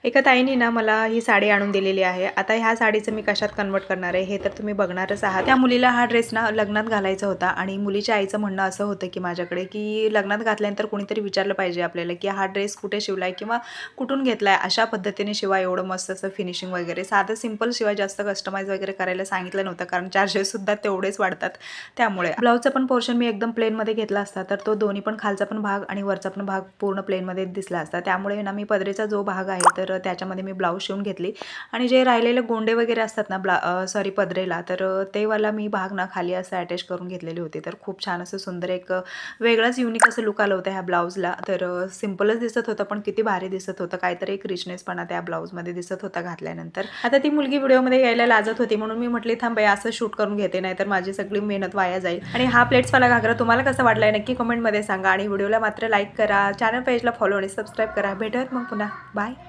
एका ताईने ना मला ही साडी आणून दिलेली आहे। आता ह्या साडीचं मी कशात कन्वर्ट करणार आहे हे तर तुम्ही बघणारच आहात। त्या मुलीला हा ड्रेस ना लग्नात घालायचा होता आणि मुलीच्या आईचं म्हणणं असं होतं की माझ्याकडे की लग्नात घातल्यानंतर कोणीतरी विचारलं पाहिजे आपल्याला की हा ड्रेस कुठे शिवलाय किंवा कुठून घेतलाय, अशा पद्धतीने शिवा, एवढं मस्त असं फिनिशिंग वगैरे। साधं सिंपल शिवाय, जास्त कस्टमाइज वगैरे करायला सांगितलं नव्हतं कारण चार्जेस सुद्धा तेवढेच वाढतात। त्यामुळे ब्लाऊजचा पण पोर्शन मी एकदम प्लेन मध्ये घेतला असता तर तो दोन्ही पण खालचा पण भाग आणि वरचा पण भाग पूर्ण प्लेन मध्ये दिसला असता। त्यामुळे ना मी पदरीचा जो भाग आहे तर त्याच्यामध्ये मी ब्लाऊज शिवून घेतली आणि जे राहिलेले गोंडे वगैरे असतात ना सॉरी पदरेला, तर ते वाला मी भाग ना खाली असं अटॅच करून घेतलेले होते। तर खूप छान असं सुंदर एक वेगळाच युनिक असं लुक आलं होतं ह्या ब्लाऊजला। तर सिंपलच दिसत होतं पण किती भारी दिसत होतं, काहीतरी एक रिचनेसपणा त्या ब्लाऊजमध्ये दिसत होता घातल्यानंतर। आता ती मुलगी व्हिडिओमध्ये यायला लाजत होती म्हणून मी म्हटली थांब बाई असं शूट करून घेते, नाहीतर माझी सगळी मेहनत वाया जाईल। आणि हा प्लेट्सवाला घागरा तुम्हाला कसा वाटलाय नक्की कमेंटमध्ये सांगा आणि व्हिडिओला मात्र लाईक करा, चॅनल पेजला फॉलो आणि सबस्क्राईब करा। भेटूयात मग पुन्हा, बाय।